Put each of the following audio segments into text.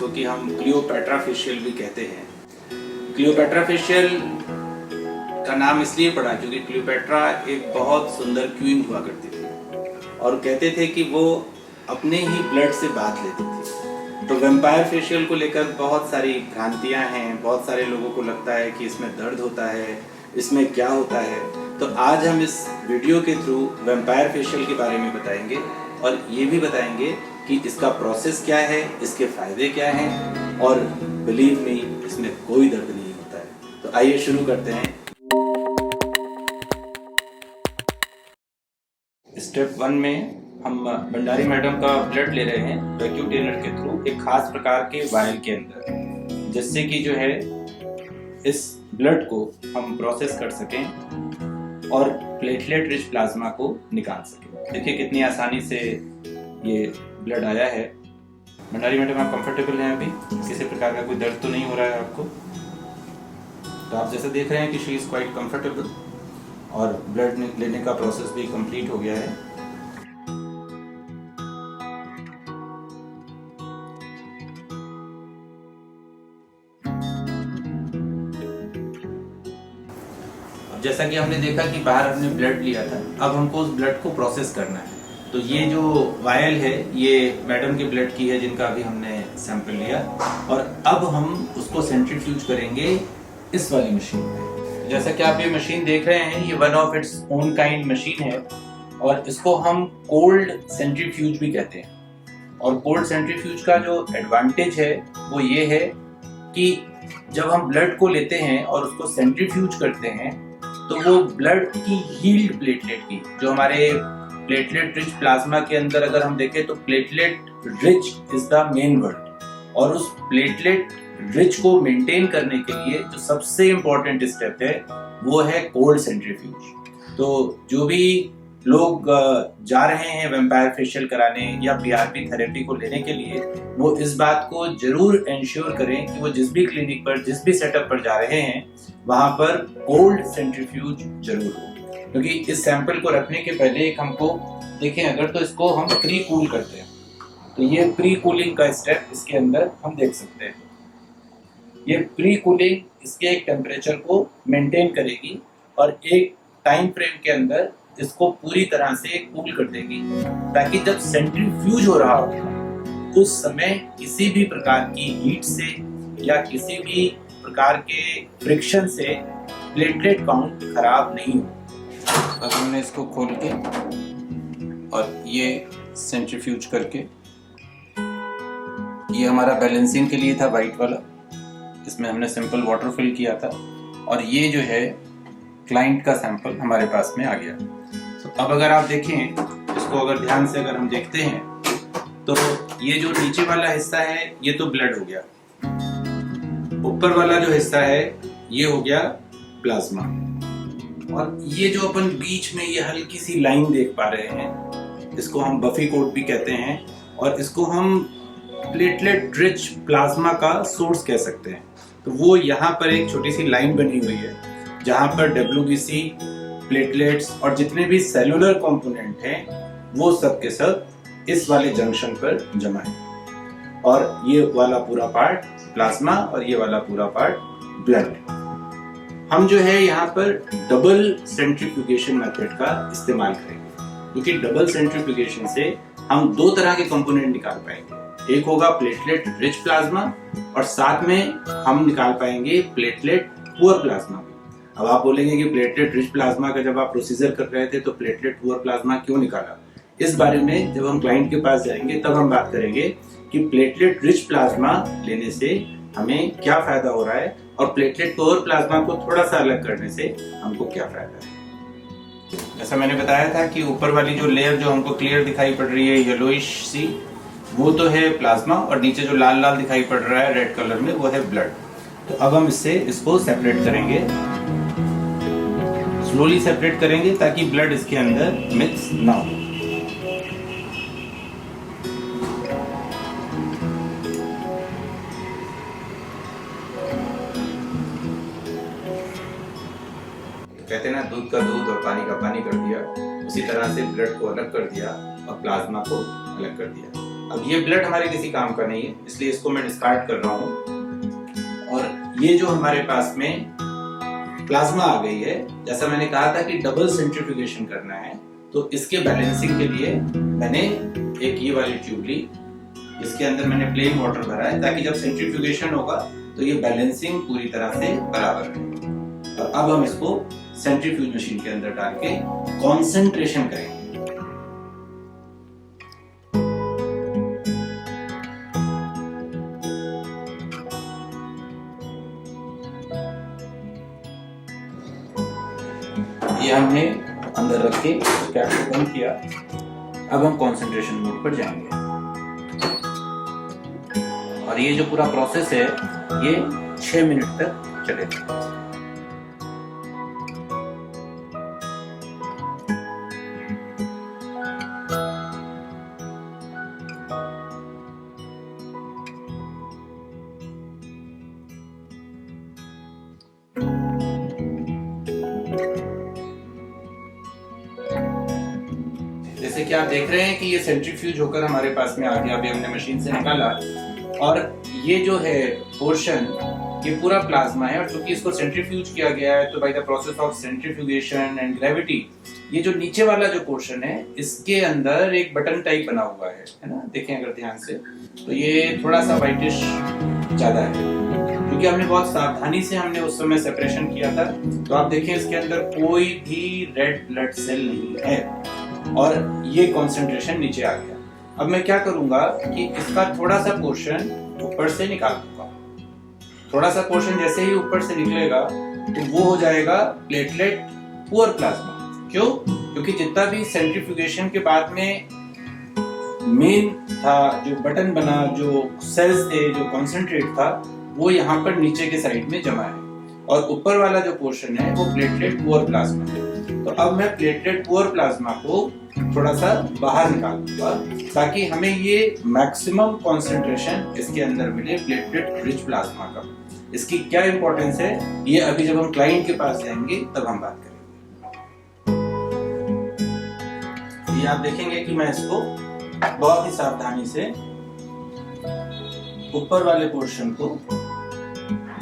जिसको कि हम क्लियोपैट्रा फेशियल भी कहते हैं। क्लियोपैट्रा फेशियल का नाम इसलिए पड़ा क्योंकि क्लियोपैट्रा एक बहुत सुंदर क्वीन हुआ करती थी और कहते थे कि वो अपने ही ब्लड से बात लेती थी। तो वैम्पायर फेशियल को लेकर बहुत सारी भ्रांतियां हैं, बहुत सारे लोगों को लगता है कि इसमें दर्द होता है, इसमें क्या होता है। तो आज हम इस वीडियो के थ्रू वैम्पायर फेशियल के बारे में बताएंगे और ये भी बताएंगे कि इसका प्रोसेस क्या है, इसके फायदे क्या हैं और बिलीव मी इसमें कोई दर्द नहीं होता है। तो आइए शुरू करते हैं। स्टेप 1 में हम भंडारी मैडम का ब्लड ले रहे हैं वैक्यूम ट्रेनर के थ्रू एक खास प्रकार के वायल के अंदर, जिससे कि जो है इस ब्लड को हम प्रोसेस कर सकें और प्लेटलेट रिच प्लाज्मा को निकाल सकें। देखिए कितनी आसानी से ये ब्लड आया है। भंडारी मैडम आप कंफर्टेबल हैं अभी? किसी प्रकार का कोई दर्द तो नहीं हो रहा है आपको? तो आप जैसे देख रहे हैं कि शी इज़ क्वाइट कंफर्टेबल और ब्लड लेने का प्रोसेस भी कंप्लीट हो गया है। जैसा कि हमने देखा कि बाहर हमने ब्लड लिया था, अब हमको उस ब्लड को प्रोसेस करना है। तो ये जो वायल है ये मैडम के ब्लड की है जिनका अभी हमने सैंपल लिया और अब हम उसको सेंट्रीफ्यूज करेंगे इस वाली मशीन में। जैसा कि आप ये मशीन देख रहे हैं, ये one of its own kind machine है और इसको हम कोल्ड सेंट्रीफ्यूज भी कहते हैं। और कोल्ड सेंट्रीफ्यूज का जो एडवांटेज है वो ये है कि जब हम ब्लड को लेते हैं और उसको सेंट्रीफ्यूज करते हैं तो वो ब्लड की हील्ड प्लेटलेट की, जो हमारे प्लेटलेट रिच प्लाज्मा के अंदर अगर हम देखें तो platelet rich is the main word, और उस प्लेटलेट रिच को मेंटेन करने के लिए जो सबसे इंपॉर्टेंट स्टेप है वो है कोल्ड सेंट्रीफ्यूज। तो जो भी लोग जा रहे हैं वैम्पायर फेशियल कराने या पीआरपी थेरेपी को लेने के लिए, वो इस बात को जरूर इंश्योर करें कि वो जिस भी क्लिनिक पर, जिस भी सेटअप पर जा रहे हैं वहां पर कोल्ड सेंट्रीफ्यूज जरूर हो। क्योंकि इस सैंपल को रखने के पहले एक हमको देखें, अगर तो इसको हम प्री कूल करते हैं तो ये प्री कूलिंग का स्टेप इसके अंदर हम देख सकते हैं। ये प्री कूलिंग इसके एक टेम्परेचर को मेंटेन करेगी और एक टाइम फ्रेम के अंदर इसको पूरी तरह से कूल कर देगी, ताकि जब सेंट्रीफ्यूज हो रहा हो उस समय किसी भी प्रकार की हीट से या किसी भी प्रकार के फ्रिक्शन से प्लेटलेट काउंट खराब नहीं हो। अब हमने इसको खोल के और ये सेंट्रीफ्यूज करके, ये हमारा बैलेंसिंग के लिए था वाइट वाला, इसमें हमने सिंपल वाटर फिल किया था और ये जो है क्लाइंट का सैंपल हमारे पास में आ गया। तो अब अगर आप देखें इसको, अगर ध्यान से अगर हम देखते हैं तो ये जो नीचे वाला हिस्सा है ये तो ब्लड हो गया, ऊपर वाला जो हिस्सा है ये हो गया प्लाज्मा, और ये जो अपन बीच में ये हल्की सी लाइन देख पा रहे हैं इसको हम बफी कोट भी कहते हैं और इसको हम प्लेटलेट रिच प्लाज्मा का सोर्स कह सकते हैं। तो वो यहाँ पर एक छोटी सी लाइन बनी हुई है जहाँ पर WBC, प्लेटलेट्स और जितने भी सेलुलर कंपोनेंट हैं वो सब के सब इस वाले जंक्शन पर जमा है, और ये वाला पूरा पार्ट प्लाज्मा और ये वाला पूरा पार्ट ब्लड। हम जो है यहाँ पर डबल सेंट्रीफ्यूगेशन मेथड का इस्तेमाल करेंगे, क्योंकि डबल सेंट्रीफ्यूगेशन से हम दो तरह के कंपोनेंट निकाल पाएंगे। एक होगा प्लेटलेट रिच प्लाज्मा और साथ में हम निकाल पाएंगे प्लेटलेट पुअर प्लाज्मा। अब आप बोलेंगे कि प्लेटलेट रिच प्लाज्मा का जब आप प्रोसीजर कर रहे थे तो प्लेटलेट पुअर प्लाज्मा क्यों निकाला? इस बारे में जब हम क्लाइंट के पास जाएंगे तब हम बात करेंगे कि प्लेटलेट रिच प्लाज्मा लेने से हमें क्या फायदा हो रहा है और प्लेटलेट पुअर प्लाज्मा को थोड़ा सा अलग करने से हमको क्या फायदा है। जैसा मैंने बताया था कि ऊपर वाली जो लेयर जो हमको क्लियर दिखाई पड़ रही है येलोइश सी, वो तो है प्लाज्मा, और नीचे जो लाल लाल दिखाई पड़ रहा है रेड कलर में वो है ब्लड। तो अब हम इसको सेपरेट करेंगे, स्लोली सेपरेट करेंगे ताकि ब्लड इसके अंदर मिक्स ना हो। कहते हैं ना, दूध का दूध और पानी का पानी कर दिया, उसी तरह से ब्लड को अलग कर दिया और प्लाज्मा को अलग कर दिया। अब ये ब्लड हमारे किसी काम का नहीं है, इसलिए इसको मैं डिस्कार्ड कर रहा हूँ। और ये जो हमारे पास में प्लाज्मा आ गई है, जैसा मैंने कहा था कि डबल सेंट्रीफ्यूगेशन करना है, तो इसके बैलेंसिंग के लिए मैंने एक ये वाली ट्यूब ली, इसके अंदर मैंने प्लेन वाटर भरा है ताकि जब सेंट्रीफ्यूगेशन होगा तो ये बैलेंसिंग पूरी तरह से बराबर है। और अब हम इसको सेंट्रीफ्यूज मशीन के अंदर डाल के कॉन्सेंट्रेशन करेंगे। ये हमने अंदर रख के कैप को बंद किया। अब हम कंसंट्रेशन मोड पर जाएंगे और ये जो पूरा प्रोसेस है ये 6 मिनट तक चलेगा। जैसे कि आप देख रहे हैं कि ये सेंट्रीफ्यूज होकर हमारे पास में आ गया, अभी हमने मशीन से निकाला और ये जो है पोर्शन ये पूरा प्लाज्मा है। और चूंकि इसको सेंट्रीफ्यूज किया गया है तो by the process of centrifugation and gravity ये जो नीचे वाला जो पोर्शन है इसके अंदर एक बटन टाइप बना हुआ है ना, देखें अगर ध्यान से तो ये थोड़ा सा व्हाइटिश ज्यादा है क्योंकि हमने बहुत सावधानी से हमने उस समय सेपरेशन किया था। तो आप देखें इसके अंदर कोई भी रेड ब्लड सेल नहीं है और ये कंसंट्रेशन नीचे आ गया। अब मैं क्या करूंगा कि इसका थोड़ा सा पोर्शन ऊपर से निकाल दूंगा। थोड़ा सा पोर्शन जैसे ही ऊपर से निकलेगा तो वो हो जाएगा प्लेटलेट पुअर प्लाज्मा। क्यों? क्योंकि जितना भी सेंट्रीफ्यूगेशन के बाद में मेन था, जो बटन बना, जो सेल्स थे, जो कॉन्सेंट्रेट था, वो यहाँ पर नीचे के साइड में जमा है और ऊपर वाला जो पोर्शन है वो प्लेटलेट पुअर प्लाज्मा है। तो अब मैं प्लेटलेट पुअर प्लाज्मा को थोड़ा सा बाहर निकाल दूंगा ताकि हमें ये मैक्सिमम कंसंट्रेशन इसके अंदर मिले प्लेटलेट रिच प्लाज्मा का। इसकी क्या इंपॉर्टेंस है ये अभी जब हम क्लाइंट के पास जाएंगे तब हम बात करेंगे। ये आप देखेंगे कि मैं इसको बहुत ही सावधानी से ऊपर वाले पोर्शन को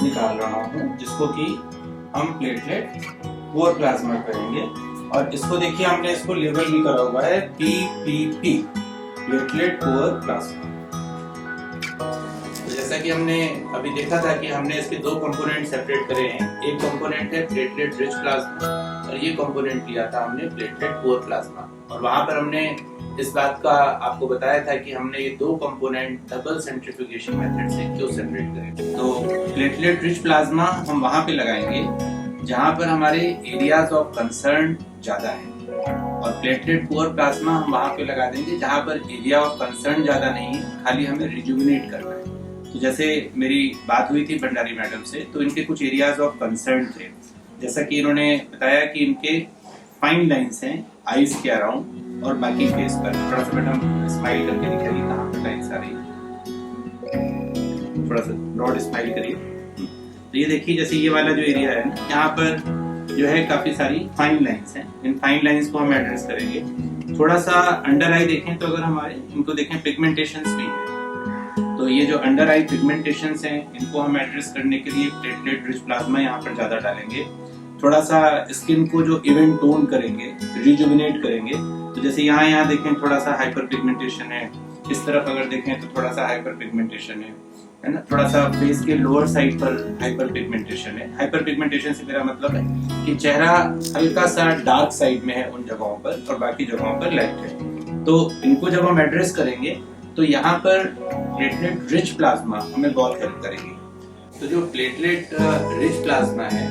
निकाल रहा हूँ जिसको कि हम प्लेटलेट पुअर प्लाज्मा करेंगे। और इसको देखिए हमने इसको लेबल भी करा हुआ है PPP, प्लेटलेट पुअर प्लाज्मा। तो जैसा कि हमने अभी देखा था कि हमने इसके दो कंपोनेंट सेपरेट करे हैं। एक कंपोनेंट है प्लेटलेट रिच प्लाज्मा और ये कंपोनेंट लिया था हमने प्लेटलेट पुअर प्लाज्मा। और वहां पर हमने इस बात का आपको बताया था कि हमने ये दो कंपोनेंट डबल सेंट्रीफ्यूगेशन मेथड से क्यों सेपरेट करें। तो प्लेटलेट रिच प्लाज्मा हम वहां पे लगाएंगे जहां पर हमारे एरियाज ऑफ कंसर्न ज्यादा है और प्लेटलेट पुअर प्लाज्मा हम वहां पे लगा देंगे जहां पर एरिया ऑफ कंसर्न ज्यादा नहीं है, खाली हमें रिजुविनेट करना है। तो जैसे मेरी बात हुई थी भंडारी मैडम से, तो इनके कुछ एरियाज ऑफ कंसर्न थे, जैसा कि इन्होंने बताया कि इनके फाइन लाइंस हैं आईज के अराउंड और बाकी फेस पर। थोड़ा सा मैडम स्माइल करके दिखाइए कहाँ पर लाइंस आ रही है, थोड़ा सा ब्रॉड स्माइल करिए। तो ये देखिए जैसे ये वाला जो एरिया है ना, यहाँ पर जो है काफी सारी फाइन लाइंस हैं। इन फाइन लाइंस को हम एड्रेस करेंगे। थोड़ा सा अंडर आई देखें तो अगर हमारे इनको देखें पिगमेंटेशंस भी है, तो ये जो अंडर आई पिगमेंटेशंस हैं इनको हम एड्रेस करने के लिए प्लेटलेट रिच प्लाज्मा यहाँ पर ज्यादा डालेंगे। थोड़ा सा स्किन को जो इवन टोन करेंगे, रिजुविनेट करेंगे, तो जैसे यहाँ देखें थोड़ा सा हाइपर पिगमेंटेशन है, इस तरफ अगर देखें तो थोड़ा सा हाइपर पिगमेंटेशन है ना। थोड़ा सा फेस के लोअर साइड पर हाइपर पिगमेंटेशन है। हाइपर पिगमेंटेशन से मेरा मतलब है कि चेहरा हल्का सा डार्क साइड में है उन जगहों पर और बाकी जगहों पर लाइट है। तो इनको जब हम एड्रेस करेंगे तो यहाँ पर प्लेटलेट रिच प्लाज्मा हमें बहुत हेल्प करेगी। तो जो प्लेटलेट रिच प्लाज्मा है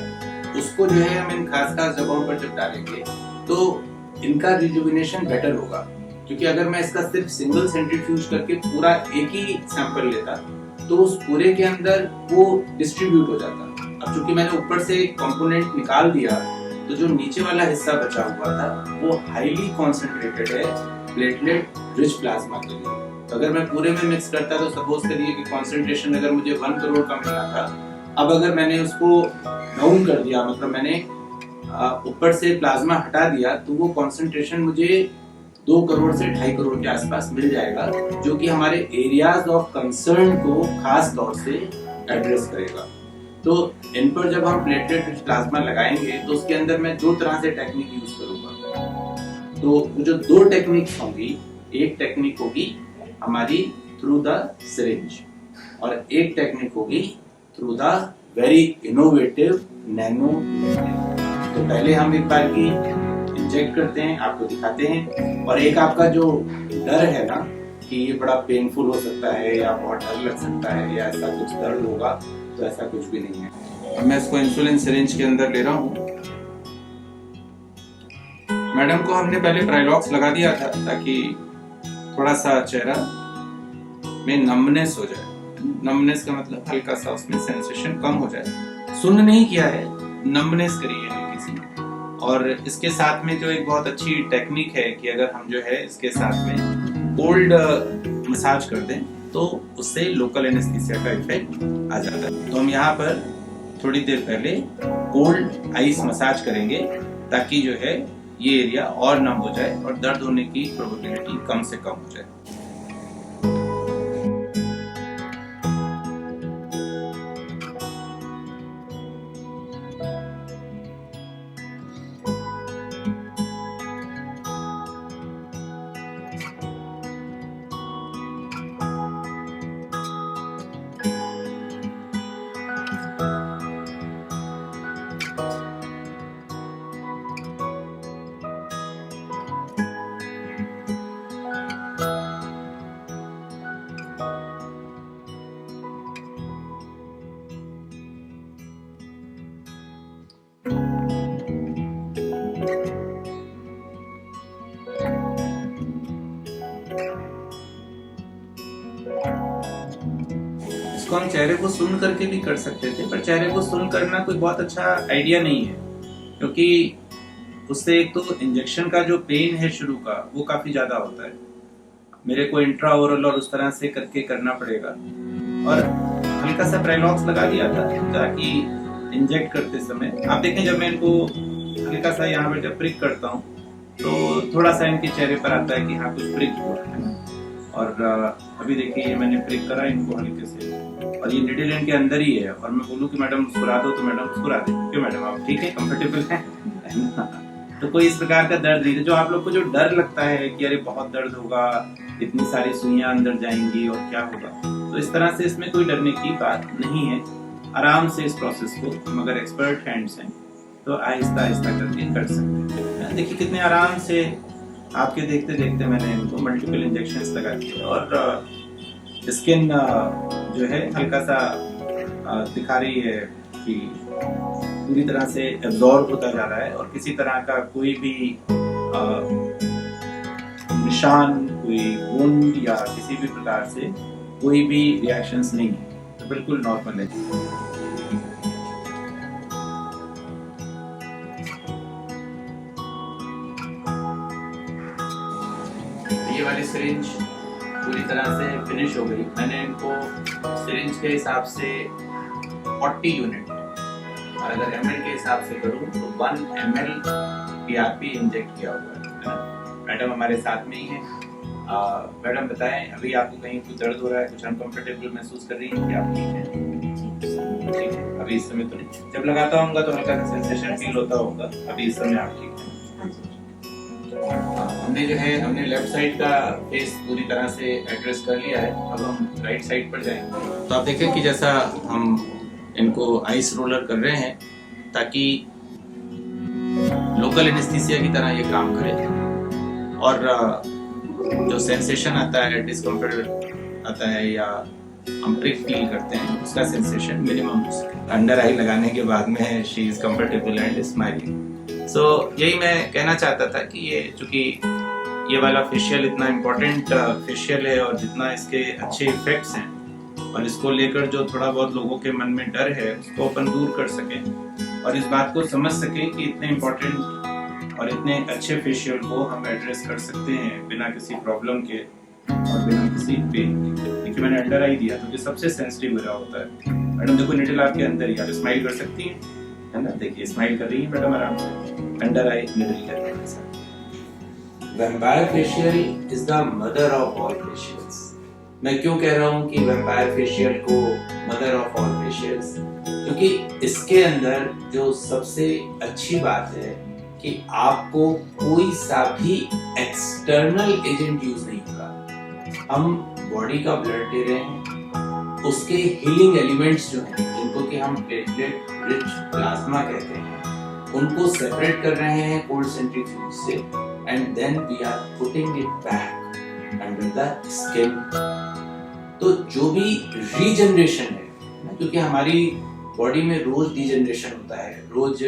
उसको जो है हम इन खास जगहों पर जब डालेंगे तो इनका रिजुविनेशन बेटर होगा। क्योंकि अगर मैं इसका सिर्फ सिंगल सेंट्रीफ्यूज करके पूरा एक ही सैंपल लेता तो उस पूरे के अंदर वो डिस्ट्रीब्यूट हो जाता। अब चूंकि मैंने ऊपर से कंपोनेंट निकाल दिया तो जो नीचे वाला हिस्सा बचा हुआ था वो हाईली कॉन्सेंट्रेटेड है प्लेटलेट रिच प्लाज्मा के लिए। तो अगर मैं पूरे में मिक्स करता तो सपोज करिए कि कॉन्सेंट्रेशन अगर मुझे 1 करोड़ का मिलना था, अब अगर मैंने उसको डाउन कर दिया, मतलब मैंने ऊपर से प्लाज्मा हटा दिया, तो वो कॉन्सेंट्रेशन मुझे 2 करोड़ से 2.5 करोड़ के आसपास मिल जाएगा, जो कि हमारे एरियाज ऑफ कंसर्न को खास तौर से एड्रेस करेगा। तो इन पर जब हम प्लेटलेट रिच प्लाज्मा लगाएंगे तो उसके अंदर मैं 2 तरह से टेक्निक यूज करूंगा। तो जो 2 टेक्निक्स होंगी, एक टेक्निक होगी हमारी थ्रू द सिरिंज और एक टेक्निक होगी through the very innovative nano. तो पहले हम एक बार की इंजेक्ट करते हैं, आपको दिखाते हैं। और एक आपका जो डर है ना कि ये बड़ा पेनफुल हो सकता है या बहुत डर लग सकता है या ऐसा कुछ दर्द होगा, तो ऐसा कुछ भी नहीं है। अब मैं इसको इंसुलिन सिरिंज के अंदर ले रहा हूँ। मैडम को हमने पहले प्राइलॉक्स लगा दिया था ताकि थोड़ा सा चेहरा में नमनेस हो जाए। नमनेस का मतलब हल्का सा उसमें सेंसेशन कम हो जाए। सुन्न नहीं किया है, नमनेस करी है हल्की सी। और इसके साथ में जो एक बहुत अच्छी टेक्निक है कि अगर हम जो है इसके साथ में कोल्ड मसाज कर दें तो उससे लोकल एनेस्थीसिया का इफेक्ट आ जाता है। तो हम यहाँ पर थोड़ी देर पहले कोल्ड आइस मसाज करेंगे ताकि जो है ये एरिया और नम हो जाए और दर्द होने की प्रोबेबिलिटी कम से कम हो जाए। इसको हम चेहरे को सुन करके भी कर सकते थे, पर चेहरे को सुन करना कोई बहुत अच्छा आइडिया नहीं है, क्योंकि उससे एक तो इंजेक्शन का जो पेन है शुरू का वो काफी ज्यादा होता है। मेरे को इंट्रा ओरल और उस तरह से करके करना पड़ेगा। और हल्का सा प्राइलॉक्स लगा दिया था ताकि इंजेक्ट करते समय आप देखें, जब मैं इनको हल्का सा यहाँ पर जब प्रिक करता हूँ तो थोड़ा सा इनके चेहरे पर आता है कि हाँ कुछ प्रिक हुआ है ना। और अभी देखिए ये मैंने प्रिक करा इनको हल्के से, और ये निडल इनके अंदर ही है। और मैं बोलूँ कि मैडम मुस्कुरा दो तो मैडम मुस्कुरा दे। क्यों मैडम, आप ठीक है, कंफर्टेबल है? तो कोई इस प्रकार का दर्द नहीं है। जो आप लोग को जो डर लगता है कि अरे बहुत दर्द होगा, इतनी सारी सुइयां अंदर जाएंगी और क्या होगा, तो इस तरह से इसमें कोई डरने की बात नहीं है। आराम से इस प्रोसेस को हम अगर एक्सपर्ट हैंड्स हैं तो आहिस्ता आहिस्ता करके कर सकते हैं। देखिए कितने आराम से आपके देखते देखते मैंने इनको मल्टीपल इंजेक्शंस लगा दिए और स्किन जो है हल्का सा दिखा रही है कि पूरी तरह से एब्जॉर्ब होता जा रहा है और किसी तरह का कोई भी निशान, कोई वुंड या किसी भी प्रकार से कोई भी रिएक्शंस नहीं है, तो बिल्कुल नॉर्मल है। ये वाली सिरिंज पूरी तरह से फिनिश हो गई। मैंने इनको सिरिंज के हिसाब से 40 यूनिट और अगर ml के हिसाब से करूँ तो 1 ml PRP इंजेक्ट किया हुआ है। मैडम हमारे साथ में ही है। मैडम बताएं, अभी आपको कहीं कुछ दर्द हो रहा है, कुछ अनकंफर्टेबल महसूस कर रही हैं कि आप ठीक हैं? ठीक है, अभी इस समय तो नहीं। जब लगाता होगा तो हल्का सा सेंसेशन फील होता होगा, अभी इस समय आप ठीक हैं। हमने जो है हमने लेफ्ट साइड का फेस पूरी तरह से एड्रेस कर लिया है। अब हम राइट साइड पर जाएंगे। तो आप देखें कि जैसा हम इनको आइस रोलर कर रहे हैं ताकि लोकल एनेस्थीसिया की तरह ये काम करे और जो सेंसेशन आता है, डिस्कम्फर्ट आता है या हम प्रिक फील करते हैं, उसका सेंसेशन मिनिमम अंडर आई लगाने के बाद में she is comfortable and smiling. So यही मैं कहना चाहता था कि ये चूंकि ये वाला फेशियल इतना इम्पोर्टेंट फेशियल है और जितना इसके अच्छे इफेक्ट्स हैं और इसको लेकर जो थोड़ा बहुत लोगों के मन में डर है उसको अपन दूर कर सकें और इस बात को समझ सकें कि इतने इम्पोर्टेंट और इतने अच्छे फेशियल को हम एड्रेस कर सकते हैं बिना किसी प्रॉब्लम के और बिना किसी पेन के। देखिए मैंने अंडर आई दिया तो ये सबसे सेंसिटिव एरिया होता है। मैडम देखो निडल आपके अंदर ही, आप स्माइल कर सकती हैं, है ना? देखिए स्माइल कर रही है मैडम आराम से। अंडर आई निडल के अंदर vampire facial is the mother of all facials. मैं क्यों कह रहा हूँ कि वैम्पायर फेशियल को मदर ऑफ ऑल फेशियल्स, क्योंकि इसके अंदर जो सबसे अच्छी बात है कि आपको कोई सा भी एक्सटर्नल एजेंट यूज नहीं होगा। हम बॉडी का ब्लड दे रहे हैं, उसके हीलिंग एलिमेंट्स जो हैं जिनको कि हम प्लेटलेट रिच प्लाज्मा कहते हैं, उनको सेपरेट कर रहे हैं कोल्ड सेंट्रीफ्यूज से, and then we are putting it back under the skin. तो जो भी रीजनरेशन है, क्योंकि हमारी बॉडी में रोज डिजनरेशन होता है, रोज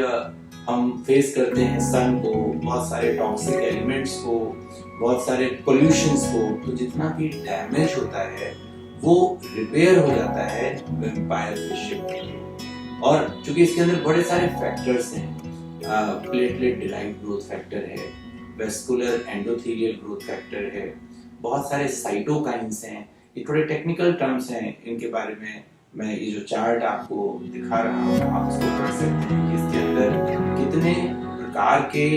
हम फेस करते हैं सन को, बहुत सारे टॉक्सिक एलिमेंट्स को, बहुत सारे पोल्यूशंस को, तो जितना भी डैमेज होता है वो रिपेयर हो जाता है वैम्पायर फेशियल के। और चूंकि इसके अंदर बड़े सारे फैक्टर्स हैं, प्लेटलेट डिराइव्ड ग्रोथ फैक्टर है, वेस्कुलर एंडोथेलियल ग्रोथ फैक्टर है, बहुत सारे साइटोकाइंस हैं। ये थोड़े टेक्निकल टर्म्स हैं, इनके बारे में मैं ये जो चार्ट आपको दिखा रहा हूँ आप इसको पढ़ सकते हैं कि इसके अंदर कितने प्रकार के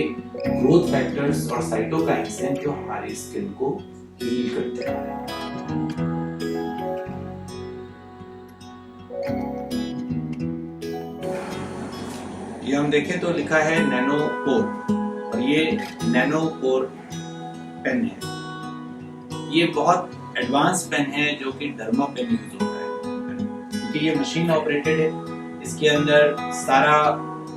ग्रोथ फैक्टर्स और साइटोकाइंस हैं जो हमारी स्किन को हील करते हैं। ये हम देखें तो लिखा है नैनोपोर, और ये नैनोपोर पेन है। ये बहुत एडवांस पेन है जो कि डर्मा पेन यूज होता है, क्योंकि ये मशीन ऑपरेटेड है। इसके अंदर सारा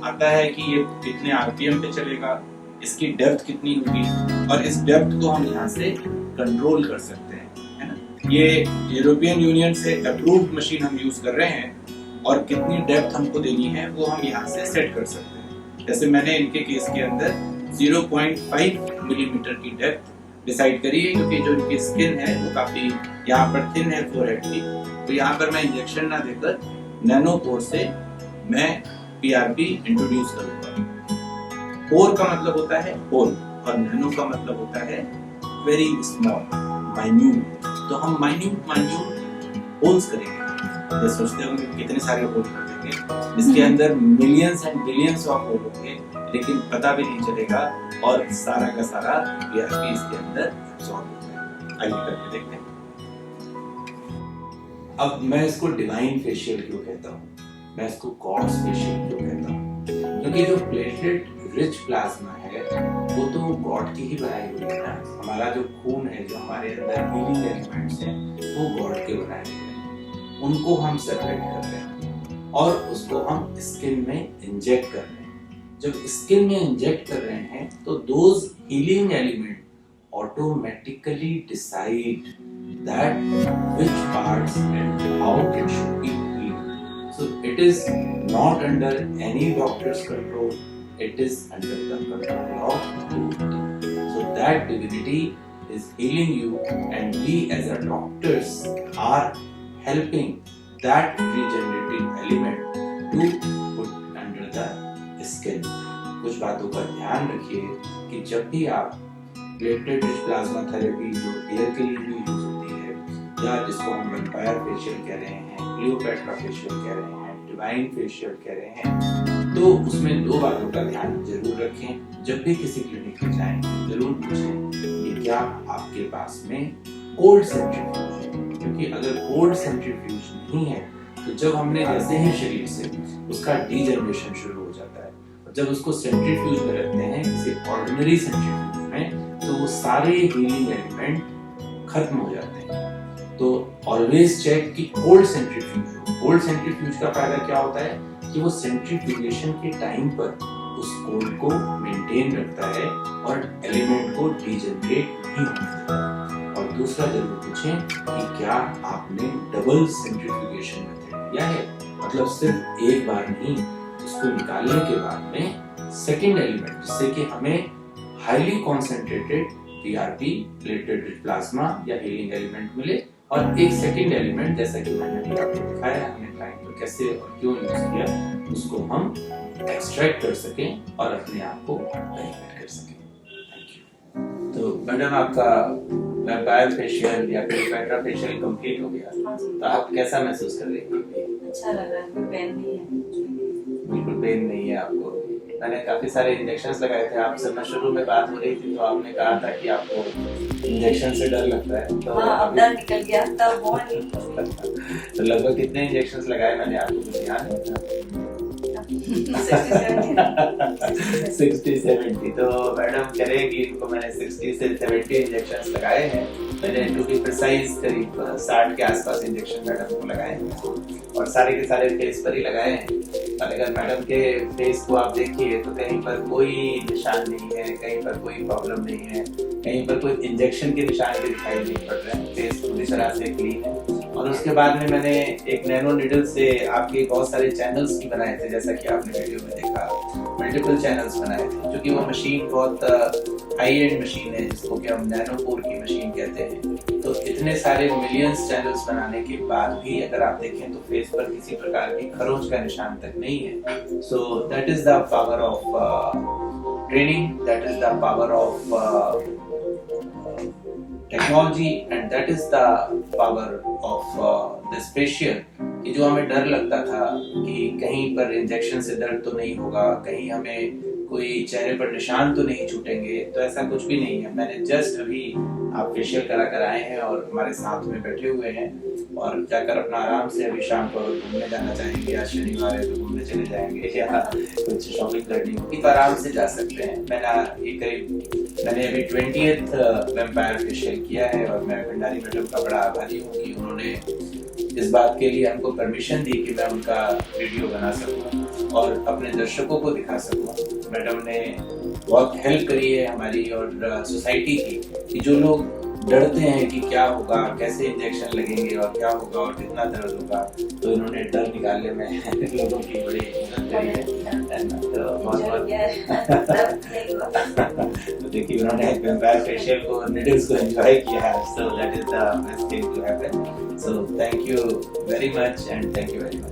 आता है कि ये कितने आरपीएम पे चलेगा, इसकी डेप्थ कितनी होगी, और इस डेप्थ को हम यहाँ से कंट्रोल कर सकते हैं, है ना। ये यूरोपियन यूनियन से अप्रूव्ड मशीन हम यूज कर रहे हैं, और कितनी डेप्थ हमको देनी है वो हम यहाँ से सेट कर सकते हैं। जैसे मैंने इनके केस के अंदर 0.5 मिलीमीटर की डेप्थ डिसाइड करी है, क्योंकि जो इनकी स्किन है वो काफी यहाँ पर थिन है फोरहेड की, तो यहाँ पर मैं इंजेक्शन ना देकर नैनोपोर से मैं पीआरपी इंट्रोड्यूस करूंगा। पोर का मतलब होता है होल, और नैनो का मतलब होता है वेरी स्मॉल, माइन्यूट। तो हम माइन्यूट होल्स करेंगे। ये सोचते होंगे कितने सारे होल कर देंगे, इसके अंदर millions and billions of hole होंगे, लेकिन पता भी नहीं चलेगा, और सारा का सारा पीआरपी इसके अंदर एब्सॉर्ब हो जाएगा। आइए करके देखते हैं। अब मैं इसको डिवाइन फेशियल क्यों कहता हूँ, मैं इसको गॉड्स फेशियल क्यों कहता हूँ, क्योंकि जो प्लेटलेट रिच प्लाज्मा है वो तो गॉड की ही बनाई हुई है ना। हमारा जो खून है, जो हमारे अंदर हीलिंग एलिमेंट्स हैं, वो गॉड के बनाए हुए हैं। उनको हम सेपरेट कर रहे हैं और उसको हम स्किन में इंजेक्ट कर रहे हैं। जब स्किन में इंजेक्ट कर रहे हैं तो those healing element automatically decide that which parts and how it should be healed. So it is not under any doctor's control, it is under the control of divinity. So that divinity is healing you, and we as a doctors are helping that regenerative element to put under the skin. कुछ बातों का ध्यान रखिए कि जब भी आप platelet rich plasma therapy जो हेयर के लिए भी यूज होती है, या जिसको हम वैम्पायर फेशियल कह रहे हैं, क्लियोपैट्रा फेशियल कह रहे हैं, डिवाइन फेशियल कह रहे हैं, तो उसमें दो बातों का ध्यान जरूर रखें। जब भी किसी क्लिनिक में जाएं जरूर पूछें कि क्या आपके पास में कोल्ड सेंट्रीफ्यूज है, क्योंकि अगर कोल्ड सेंट्रीफ्यूज नहीं है तो जब हमने जैसे ही शरीर से उसका डीजनरेशन शुरू हो जाता है, और जब उसको सेंट्रीफ्यूज में रखते हैं किसी ऑर्डिनरी सेंट्रीफ्यूज में, तो वो सारे हीलिंग एलिमेंट खत्म हो जाते हैं। तो ऑलवेज चेक कि कोल्ड सेंट्रीफ्यूज हो। कोल्ड सेंट्रीफ्यूज का फायदा क्या होता है कि वो सेंट्रीफ्यूगेशन के टाइम पर उस कोल्ड को मेंटेन रखता है और एलिमेंट को डीजनरेट नहीं होने देता। और दूसरा जरूर पूछें कि क्या आपने डबल सेंट्रीफ्यूगेशन मेथड किया है, मतलब सिर्फ एक बार नहीं, उसको निकालने के बाद में सेकेंड एलिमेंट, जिससे कि हमें highly concentrated PRP platelet rich plasma या हीलिंग एलिमेंट मिले, और एक सेकेंड एलिमेंट जैसा कि मैंने अभी आपको दिखाया हमने टाइम पर कैसे और क्यों यूज किया, उसको हम एक्सट्रैक्ट कर सकें और अपने आप को बेनिफिट कर सकें। Thank you. तो मैडम, आपका वैम्पायर फेशियल या क्लियोपैट्रा फेशियल कंप्लीट हो गया, तो आप कैसा महसूस कर रही हैं? अच्छा लग रहा है, कोई पेन नहीं है, बिल्कुल पेन नहीं है आपको? मैंने काफी सारे इंजेक्शंस लगाए थे। आपसे मैं शुरू में बात हो रही थी तो आपने कहा था कि आपको इंजेक्शन से डर लगता है, तो हाँ, अब डर निकल गया तब वो नहीं। तो लगभग कितने इंजेक्शंस लगाए मैंने, आपको कुछ ध्यान है? 60-70। तो मैडम कह रहे हैं कि इनको मैंने 60 से 70 इंजेक्शंस लगाए हैं। मैंने टू बी प्रिसाइज करीब 60 के आसपास इंजेक्शन मैडम को लगाए हैं, और सारे के सारे फेस पर ही लगाए हैं। और अगर मैडम के फेस को आप देखिए तो कहीं पर कोई निशान नहीं है, कहीं पर कोई प्रॉब्लम नहीं है, कहीं पर कोई इंजेक्शन के निशान भी दिखाई नहीं पड़ रहे हैं। फेस पूरी तरह से क्लीन है। और उसके बाद में मैंने एक नैनो नीडल से आपके बहुत सारे चैनल्स भी बनाए थे, जैसा कि आपने वीडियो में देखा, मल्टीपल चैनल्स बनाए थे, क्योंकि वो मशीन बहुत हाई एंड मशीन है, जिसको कि हम नैनोपोर की मशीन कहते हैं। तो इतने सारे मिलियंस चैनल्स बनाने के बाद भी अगर आप देखें तो फेस पर किसी प्रकार की खरोंच का निशान तक नहीं है। So that is the power of training, that is the power of technology, and that is the power of this facial. कि जो हमें डर लगता था कि कहीं पर इंजेक्शन से दर्द तो नहीं होगा, कहीं हमें कोई चेहरे पर निशान तो नहीं छूटेंगे, तो ऐसा कुछ भी नहीं है। मैंने जस्ट अभी आप फेशियल करा कर आए हैं और हमारे साथ में बैठे हुए हैं, और जाकर अपना आराम से अभी शाम को घूमने जाना चाहेंगे, आज शनिवार है तो घूमने चले जाएंगे या कुछ शॉपिंग करनी होगी तो आराम से जा सकते हैं। मैंने अभी 20th वेम्पायर फेशियल किया है, और मैं भंडारी मैडम का बड़ा आभारी हूँ कि उन्होंने इस बात के लिए हमको परमिशन दी कि मैं उनका वीडियो बना सकूं और अपने दर्शकों को दिखा सकूं। मैडम ने बहुत हेल्प करी है हमारी और सोसाइटी की, कि जो लोग डरते हैं कि क्या होगा, कैसे इंजेक्शन लगेंगे और क्या होगा और कितना दर्द होगा, तो इन्होंने डर निकालने में लोगों की बड़ी मदद करी है। तो बहुत तो देखिए उन्होंने वेम्पायर फेशियल को, नीडल्स को एंजॉय किया है। So that is the best thing to happen. So thank you very much, and thank you very much.